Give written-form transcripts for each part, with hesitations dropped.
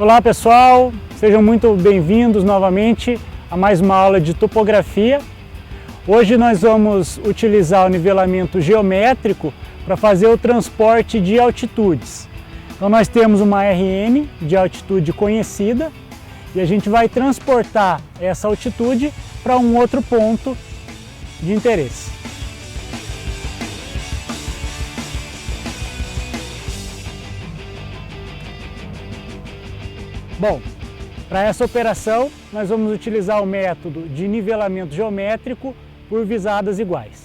Olá pessoal, sejam muito bem-vindos novamente a mais uma aula de topografia. Hoje nós vamos utilizar o nivelamento geométrico para fazer o transporte de altitudes. Então nós temos uma RM de altitude conhecida e a gente vai transportar essa altitude para um outro ponto de interesse. Bom, para essa operação nós vamos utilizar o método de nivelamento geométrico por visadas iguais.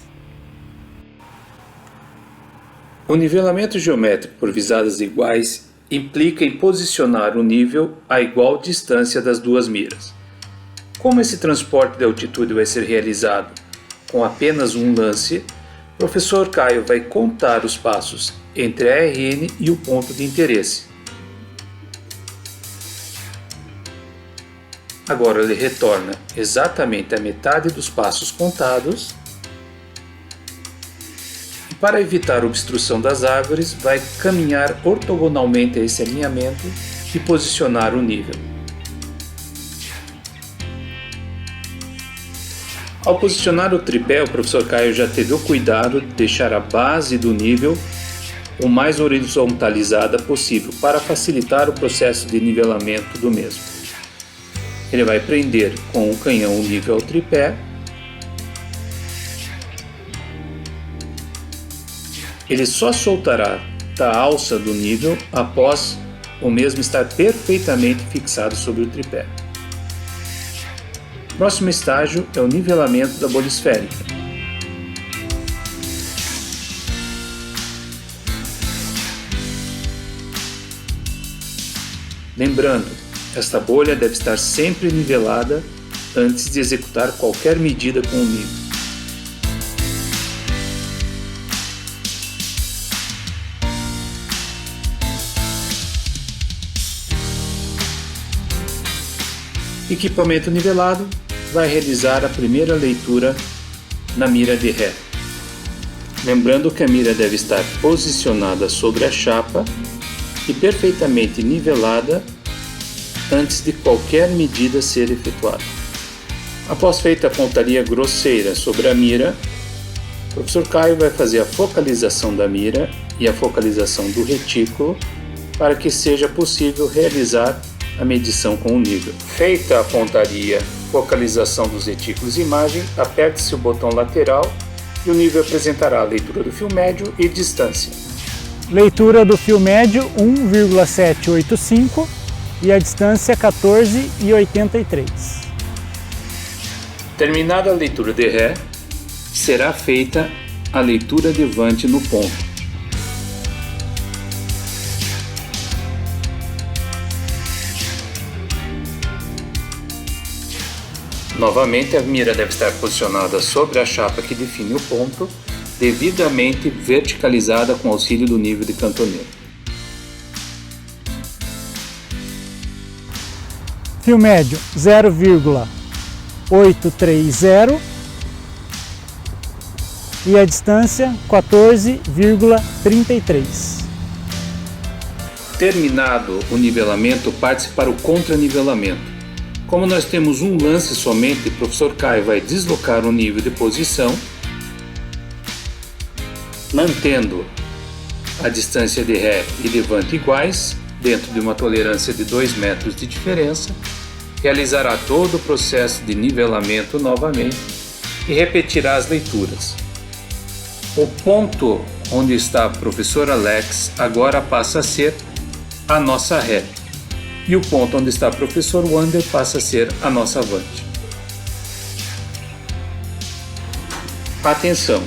O nivelamento geométrico por visadas iguais implica em posicionar o nível a igual distância das duas miras. Como esse transporte de altitude vai ser realizado com apenas um lance, o professor Caio vai contar os passos entre a RN e o ponto de interesse. Agora ele retorna exatamente a metade dos passos contados e, para evitar a obstrução das árvores, vai caminhar ortogonalmente a esse alinhamento e posicionar o nível. Ao posicionar o tripé, o professor Caio já teve o cuidado de deixar a base do nível o mais horizontalizada possível para facilitar o processo de nivelamento do mesmo. Ele vai prender com o canhão o nível ao tripé. Ele só soltará da alça do nível após o mesmo estar perfeitamente fixado sobre o tripé. O próximo estágio é o nivelamento da bolha esférica. Lembrando, esta bolha deve estar sempre nivelada antes de executar qualquer medida com o nível. Equipamento nivelado vai realizar a primeira leitura na mira de ré. Lembrando que a mira deve estar posicionada sobre a chapa e perfeitamente nivelada antes de qualquer medida ser efetuada. Após feita a pontaria grosseira sobre a mira, o professor Caio vai fazer a focalização da mira e a focalização do retículo para que seja possível realizar a medição com o nível. Feita a pontaria, focalização dos retículos e imagem, aperte-se o botão lateral e o nível apresentará a leitura do fio médio e distância. Leitura do fio médio 1,785 e a distância 14,83. Terminada a leitura de ré, será feita a leitura de vante no ponto. Novamente, a mira deve estar posicionada sobre a chapa que define o ponto, devidamente verticalizada com auxílio do nível de cantoneiro. Fio médio 0,830 e a distância 14,33. Terminado o nivelamento, parte-se para o contranivelamento. Como nós temos um lance somente, o professor Caio vai deslocar o nível de posição, mantendo a distância de ré e de vante iguais, dentro de uma tolerância de 2 metros de diferença, realizará todo o processo de nivelamento novamente e repetirá as leituras. O ponto onde está o professor Alex agora passa a ser a nossa ré e o ponto onde está o professor Wander passa a ser a nossa vante. Atenção!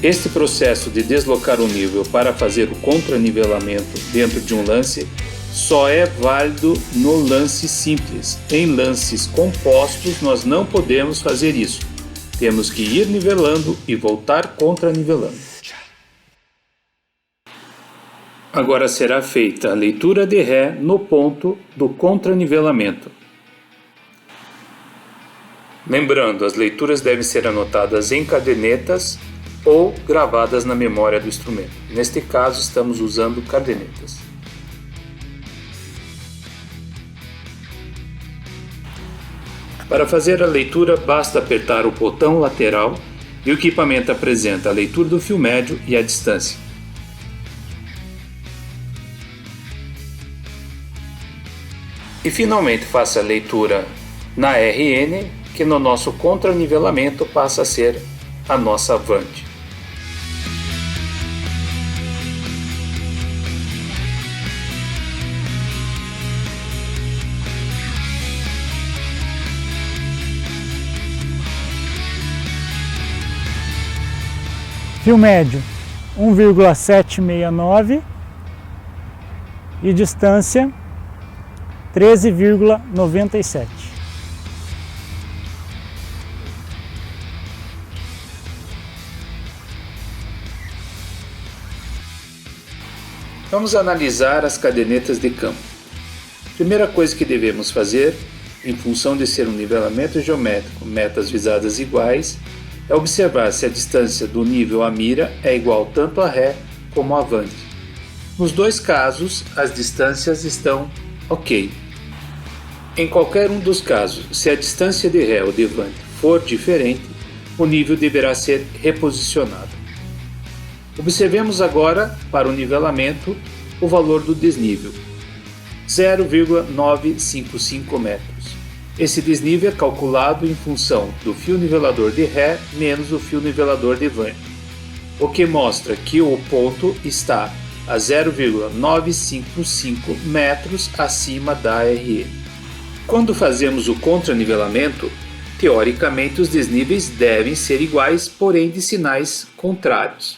Este processo de deslocar o nível para fazer o contranivelamento dentro de um lance só é válido no lance simples. Em lances compostos nós não podemos fazer isso. Temos que ir nivelando e voltar contranivelando. Agora será feita a leitura de ré no ponto do contranivelamento. Lembrando, as leituras devem ser anotadas em cadernetas ou gravadas na memória do instrumento. Neste caso, estamos usando cadernetas. Para fazer a leitura, basta apertar o botão lateral e o equipamento apresenta a leitura do fio médio e a distância. E finalmente faça a leitura na RN, que no nosso contranivelamento passa a ser a nossa Avante. Fio médio 1,769 e distância 13,97. Vamos analisar as cadenetas de campo. Primeira coisa que devemos fazer, em função de ser um nivelamento geométrico, metas visadas iguais, é observar se a distância do nível à mira é igual tanto a ré como a avante. Nos dois casos, as distâncias estão ok. Em qualquer um dos casos, se a distância de ré ou de avante for diferente, o nível deverá ser reposicionado. Observemos agora, para o nivelamento, o valor do desnível, 0,955 metros. Esse desnível é calculado em função do fio nivelador de ré menos o fio nivelador de avante, o que mostra que o ponto está a 0,955 metros acima da RN. Quando fazemos o contranivelamento, teoricamente os desníveis devem ser iguais, porém de sinais contrários.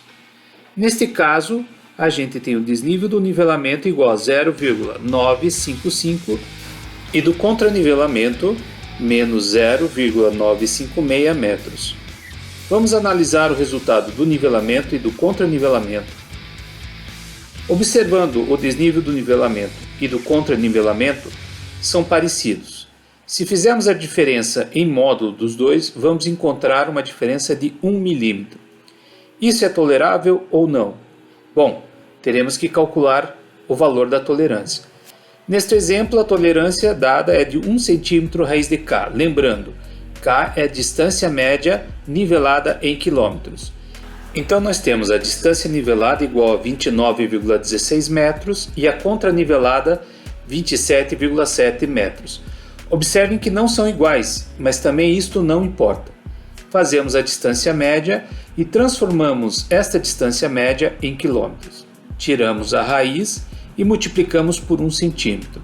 Neste caso, a gente tem o desnível do nivelamento igual a 0,955 e do contranivelamento menos 0,956 metros. Vamos analisar o resultado do nivelamento e do contranivelamento. Observando o desnível do nivelamento e do contranivelamento, são parecidos. Se fizermos a diferença em módulo dos dois, vamos encontrar uma diferença de 1 milímetro. Isso é tolerável ou não? Bom, teremos que calcular o valor da tolerância. Neste exemplo, a tolerância dada é de 1 cm raiz de K. Lembrando, K é a distância média nivelada em quilômetros. Então nós temos a distância nivelada igual a 29,16 metros e a contranivelada 27,7 metros. Observem que não são iguais, mas também isto não importa. Fazemos a distância média e transformamos esta distância média em quilômetros. Tiramos a raiz e multiplicamos por 1 centímetro.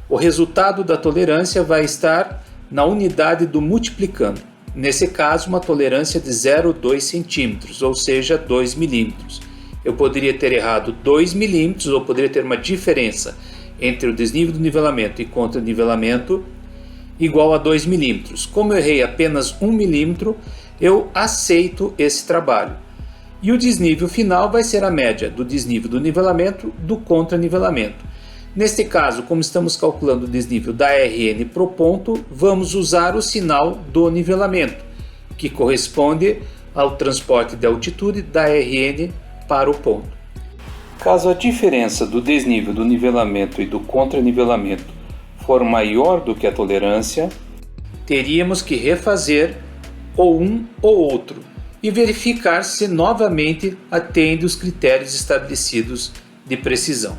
O resultado da tolerância vai estar na unidade do multiplicando. Nesse caso, uma tolerância de 0,2 centímetros, ou seja, 2 milímetros. Eu poderia ter errado 2 milímetros ou poderia ter uma diferença entre o desnível do nivelamento e contranivelamento igual a 2 milímetros. Como eu errei apenas 1 milímetro, eu aceito esse trabalho. E o desnível final vai ser a média do desnível do nivelamento do contranivelamento. Neste caso, como estamos calculando o desnível da RN pro ponto, vamos usar o sinal do nivelamento, que corresponde ao transporte de altitude da RN para o ponto. Caso a diferença do desnível do nivelamento e do contranivelamento for maior do que a tolerância, teríamos que refazer ou um ou outro e verificar se novamente atende os critérios estabelecidos de precisão.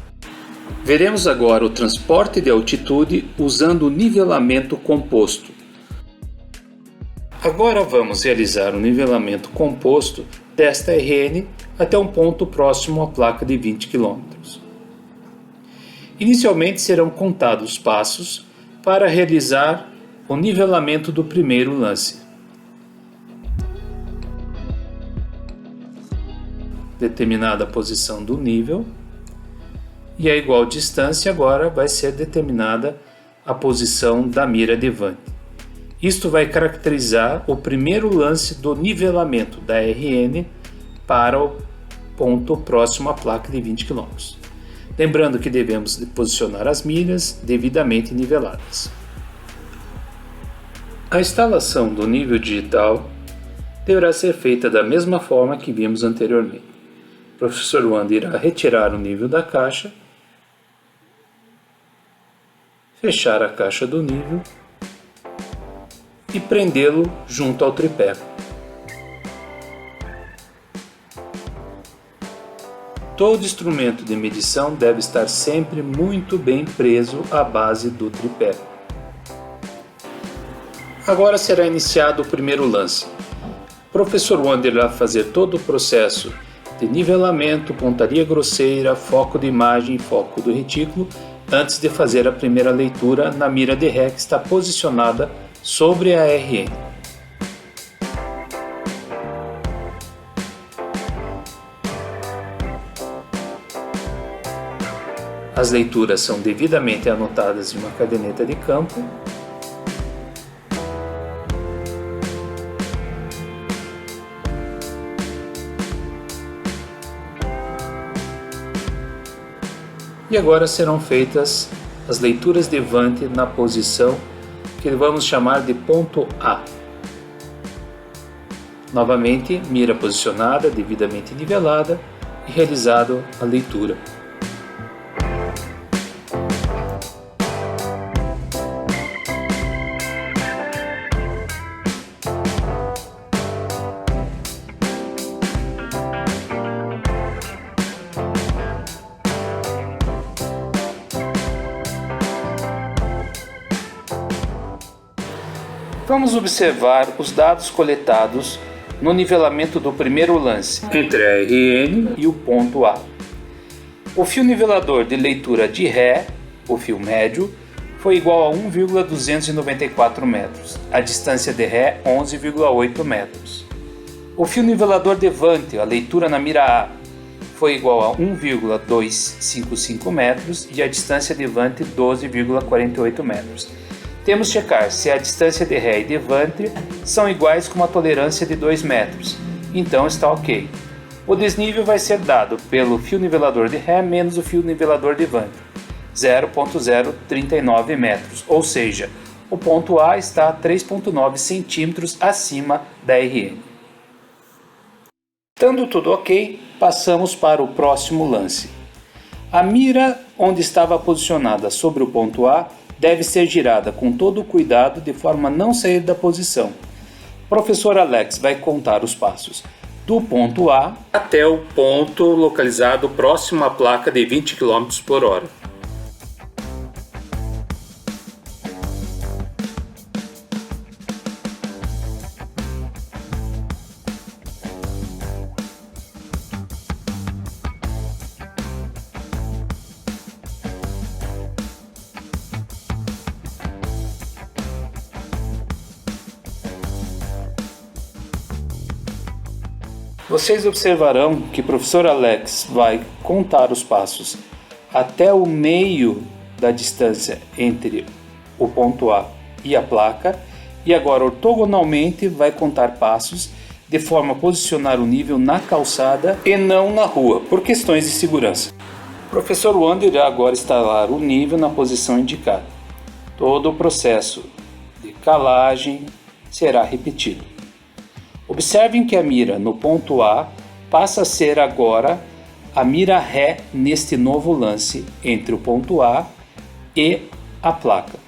Veremos agora o transporte de altitude usando o nivelamento composto. Agora vamos realizar o nivelamento composto desta RN até um ponto próximo à placa de 20 km. Inicialmente serão contados os passos para realizar o nivelamento do primeiro lance. Determinada a posição do nível e a igual distância agora vai ser determinada a posição da mira de avante. Isto vai caracterizar o primeiro lance do nivelamento da RN para o ponto próximo à placa de 20 km. Lembrando que devemos posicionar as milhas devidamente niveladas. A instalação do nível digital deverá ser feita da mesma forma que vimos anteriormente. O professor Wanda irá retirar o nível da caixa, fechar a caixa do nível e prendê-lo junto ao tripé. Todo instrumento de medição deve estar sempre muito bem preso à base do tripé. Agora será iniciado o primeiro lance. O professor Wander irá fazer todo o processo de nivelamento, pontaria grosseira, foco de imagem e foco do retículo antes de fazer a primeira leitura na mira de ré que está posicionada sobre a RN. As leituras são devidamente anotadas em uma caderneta de campo. E agora serão feitas as leituras de Vante na posição que vamos chamar de ponto A. Novamente, mira posicionada, devidamente nivelada e realizado a leitura. Vamos observar os dados coletados no nivelamento do primeiro lance entre a RN e o ponto A. O fio nivelador de leitura de Ré, o fio médio, foi igual a 1,294 metros, a distância de Ré 11,8 metros. O fio nivelador de Vante, a leitura na mira A, foi igual a 1,255 metros e a distância de Vante 12,48 metros. Temos que checar se a distância de Ré e de Vante são iguais com uma tolerância de 2 metros, então está ok. O desnível vai ser dado pelo fio nivelador de Ré menos o fio nivelador de Vante, 0,039 metros, ou seja, o ponto A está a 3,9 centímetros acima da RN. Estando tudo ok, passamos para o próximo lance. A mira onde estava posicionada sobre o ponto A deve ser girada com todo o cuidado de forma a não sair da posição. O professor Alex vai contar os passos do ponto A até o ponto localizado próximo à placa de 20 km por hora. Vocês observarão que o professor Alex vai contar os passos até o meio da distância entre o ponto A e a placa e agora ortogonalmente vai contar passos de forma a posicionar o nível na calçada e não na rua, por questões de segurança. O professor Wander irá agora instalar o nível na posição indicada. Todo o processo de calagem será repetido. Observem que a mira no ponto A passa a ser agora a mira ré neste novo lance entre o ponto A e a placa.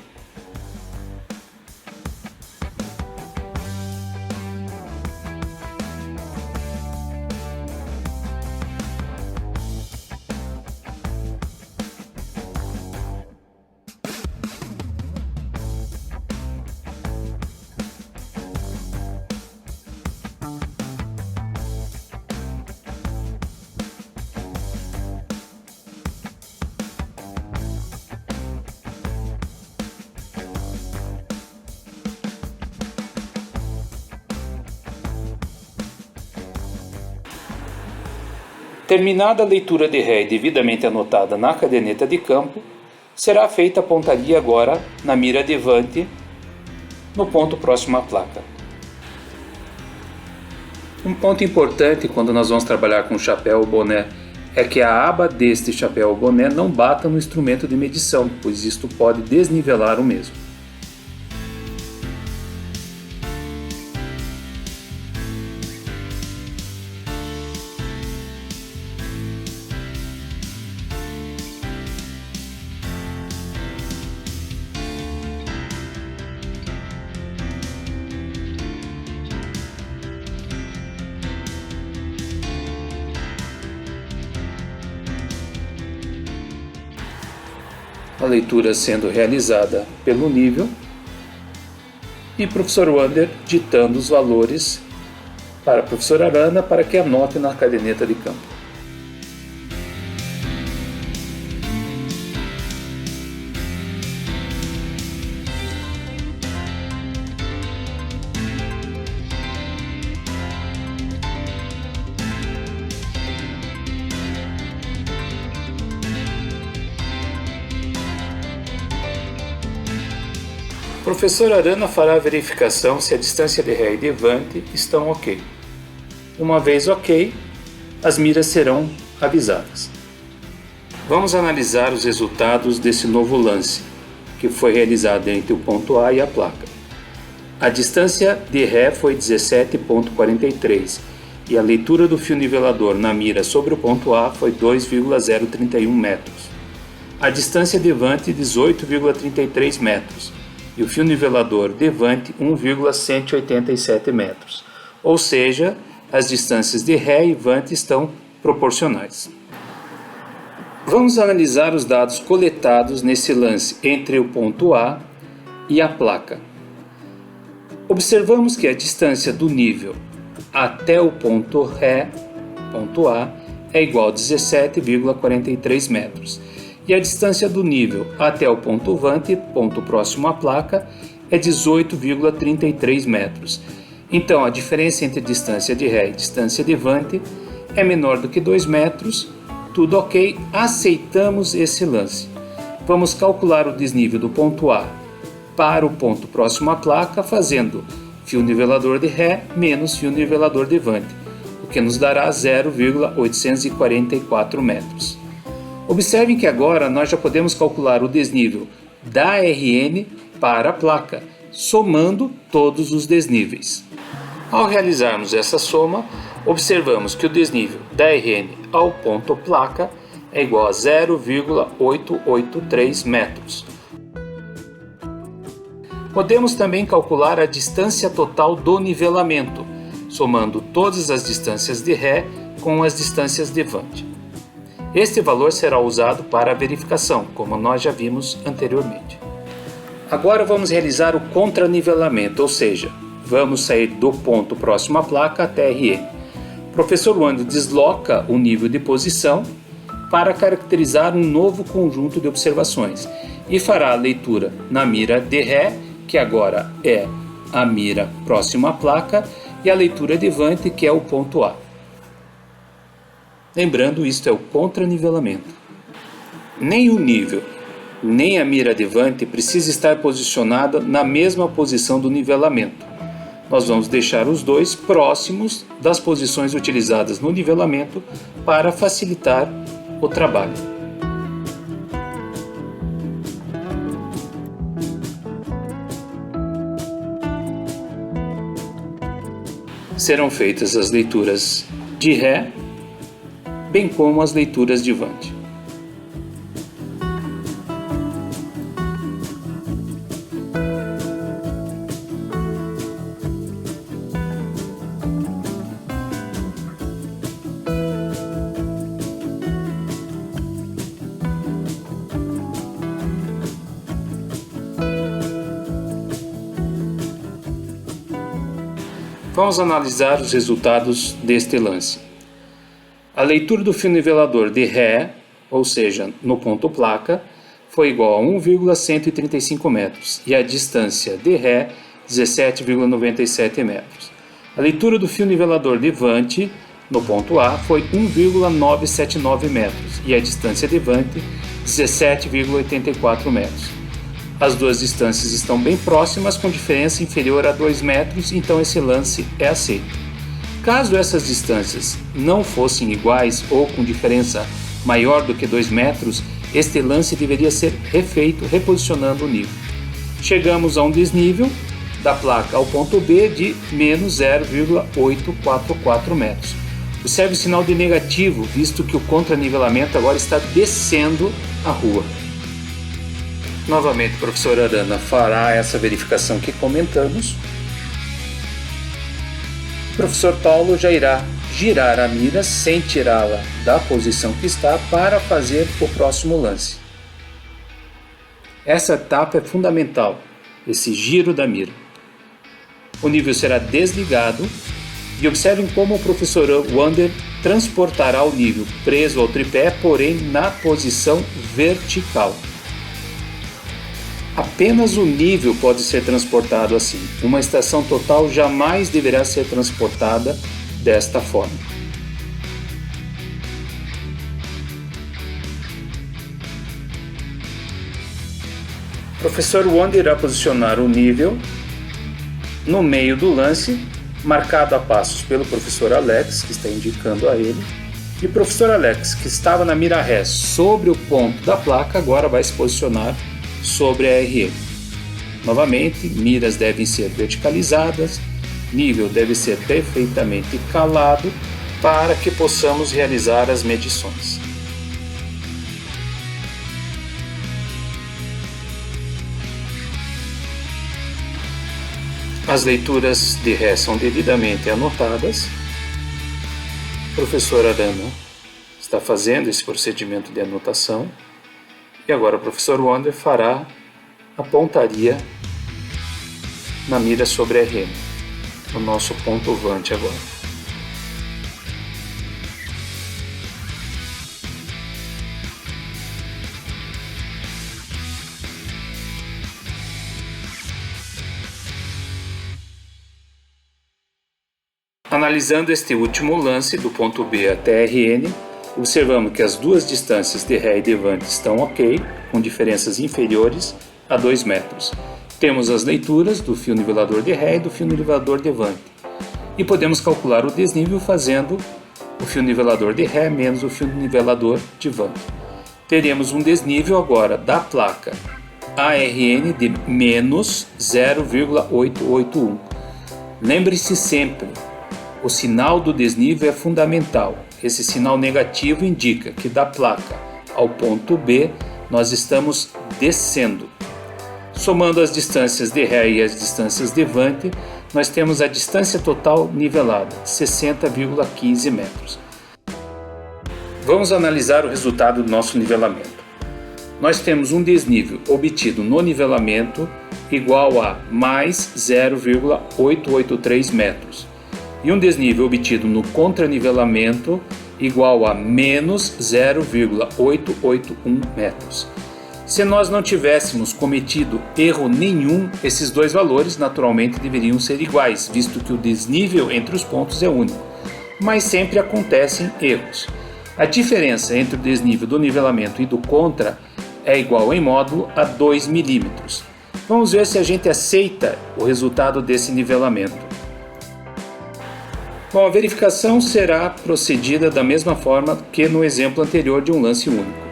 Terminada a leitura de Ré devidamente anotada na caderneta de campo, será feita a pontaria agora na mira de Vante no ponto próximo à placa. Um ponto importante quando nós vamos trabalhar com chapéu ou boné é que a aba deste chapéu ou boné não bata no instrumento de medição, pois isto pode desnivelar o mesmo. a leitura sendo realizada pelo nível e professor Wander ditando os valores para a professora Arana para que anote na caderneta de campo. O professor Arana fará a verificação se a distância de ré e levante estão ok. Uma vez ok, as miras serão avisadas. Vamos analisar os resultados desse novo lance, que foi realizado entre o ponto A e a placa. A distância de ré foi 17,43 e a leitura do fio nivelador na mira sobre o ponto A foi 2,031 metros. A distância de levante 18,33 metros. E o fio nivelador levante 1,187 metros, ou seja, as distâncias de ré e levante estão proporcionais. Vamos analisar os dados coletados nesse lance entre o ponto A e a placa. Observamos que a distância do nível até o ponto ré, ponto A, é igual a 17,43 metros. E a distância do nível até o ponto levante, ponto próximo à placa, é 18,33 metros. Então, a diferença entre distância de ré e distância de levante é menor do que 2 metros. Tudo ok, aceitamos esse lance. Vamos calcular o desnível do ponto A para o ponto próximo à placa, fazendo fio nivelador de ré menos fio nivelador de levante, o que nos dará 0,844 metros. Observem que agora nós já podemos calcular o desnível da RN para a placa, somando todos os desníveis. Ao realizarmos essa soma, observamos que o desnível da RN ao ponto placa é igual a 0,883 metros. Podemos também calcular a distância total do nivelamento, somando todas as distâncias de ré com as distâncias de levante. Este valor será usado para a verificação, como nós já vimos anteriormente. Agora vamos realizar o contranivelamento, ou seja, vamos sair do ponto próximo à placa até RN. O professor Wander desloca o nível de posição para caracterizar um novo conjunto de observações e fará a leitura na mira de ré, que agora é a mira próxima à placa, e a leitura de levante, que é o ponto A. Lembrando, isto é o contranivelamento. Nem o nível, nem a mira de levante precisa estar posicionada na mesma posição do nivelamento. Nós vamos deixar os dois próximos das posições utilizadas no nivelamento para facilitar o trabalho. Serão feitas as leituras de ré, bem como as leituras de levante. Vamos analisar os resultados deste lance. A leitura do fio nivelador de ré, ou seja, no ponto placa, foi igual a 1,135 metros e a distância de ré 17,97 metros. A leitura do fio nivelador de levante no ponto A foi 1,979 metros e a distância de levante 17,84 metros. As duas distâncias estão bem próximas, com diferença inferior a 2 metros, então esse lance é aceito. Caso essas distâncias não fossem iguais ou com diferença maior do que 2 metros, este lance deveria ser refeito, reposicionando o nível. Chegamos a um desnível da placa ao ponto B de menos 0,844 metros. Observe o sinal de negativo, visto que o contranivelamento agora está descendo a rua. Novamente, a professora Arana fará essa verificação que comentamos. O professor Paulo já irá girar a mira sem tirá-la da posição que está para fazer o próximo lance. Essa etapa é fundamental, esse giro da mira. O nível será desligado e observem como o professor Wander transportará o nível preso ao tripé, porém na posição vertical. Apenas o nível pode ser transportado assim. Uma estação total jamais deverá ser transportada desta forma. O professor Wander irá posicionar o nível no meio do lance, marcado a passos pelo professor Alex, que está indicando a ele, e o professor Alex, que estava na mira ré sobre o ponto da placa, agora vai se posicionar sobre a RN. Novamente, miras devem ser verticalizadas, nível deve ser perfeitamente calado para que possamos realizar as medições. As leituras de ré são devidamente anotadas. O professor Arana está fazendo esse procedimento de anotação. E agora o professor Wander fará a pontaria na mira sobre a RN, o nosso ponto vante agora. Analisando este último lance do ponto B até RN, observamos que as duas distâncias de ré e de vante estão ok, com diferenças inferiores a 2 metros. Temos as leituras do fio nivelador de ré e do fio nivelador de vante. E podemos calcular o desnível fazendo o fio nivelador de ré menos o fio nivelador de vante. Teremos um desnível agora da placa ARN de menos 0,881. Lembre-se sempre, o sinal do desnível é fundamental. Esse sinal negativo indica que da placa ao ponto B nós estamos descendo. Somando as distâncias de ré e as distâncias de vante, nós temos a distância total nivelada, 60,15 metros. Vamos analisar o resultado do nosso nivelamento. Nós temos um desnível obtido no nivelamento igual a mais 0,883 metros. E um desnível obtido no contranivelamento igual a menos 0,881 metros. Se nós não tivéssemos cometido erro nenhum, esses dois valores naturalmente deveriam ser iguais, visto que o desnível entre os pontos é único. Mas sempre acontecem erros. A diferença entre o desnível do nivelamento e do contra é igual em módulo a 2 milímetros. Vamos ver se a gente aceita o resultado desse nivelamento. Bom, a verificação será procedida da mesma forma que no exemplo anterior de um lance único.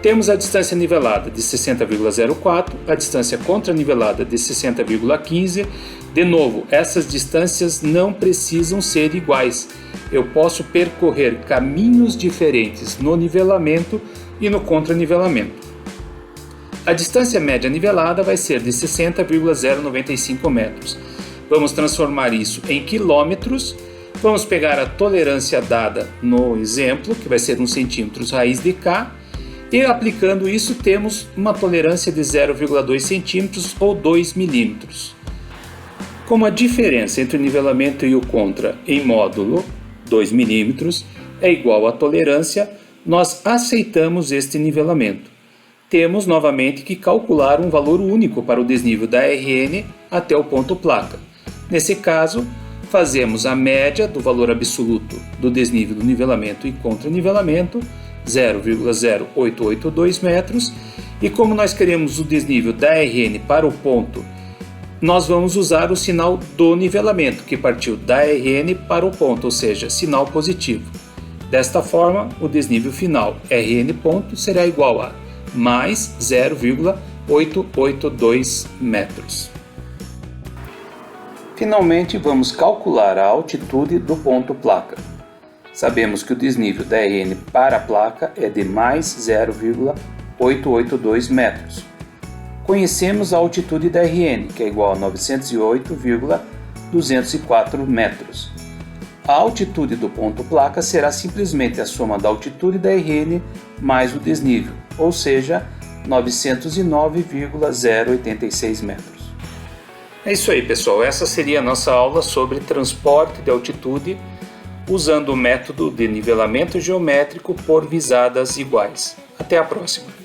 Temos a distância nivelada de 60,04, a distância contranivelada de 60,15. De novo, essas distâncias não precisam ser iguais. Eu posso percorrer caminhos diferentes no nivelamento e no contranivelamento. A distância média nivelada vai ser de 60,095 metros. Vamos transformar isso em quilômetros. Vamos pegar a tolerância dada no exemplo, que vai ser 1 centímetro raiz de K, e aplicando isso temos uma tolerância de 0,2 centímetros ou 2 milímetros. Como a diferença entre o nivelamento e o contra em módulo 2 milímetros é igual à tolerância, nós aceitamos este nivelamento. Temos novamente que calcular um valor único para o desnível da RN até o ponto placa. Nesse caso, fazemos a média do valor absoluto do desnível do nivelamento e contranivelamento, 0,0882 metros, e como nós queremos o desnível da RN para o ponto, nós vamos usar o sinal do nivelamento, que partiu da RN para o ponto, ou seja, sinal positivo. Desta forma, o desnível final RN ponto será igual a mais 0,882 metros. Finalmente, vamos calcular a altitude do ponto placa. Sabemos que o desnível da RN para a placa é de mais 0,882 metros. Conhecemos a altitude da RN, que é igual a 908,204 metros. A altitude do ponto placa será simplesmente a soma da altitude da RN mais o desnível, ou seja, 909,086 metros. É isso aí, pessoal. Essa seria a nossa aula sobre transporte de altitude usando o método de nivelamento geométrico por visadas iguais. Até a próxima!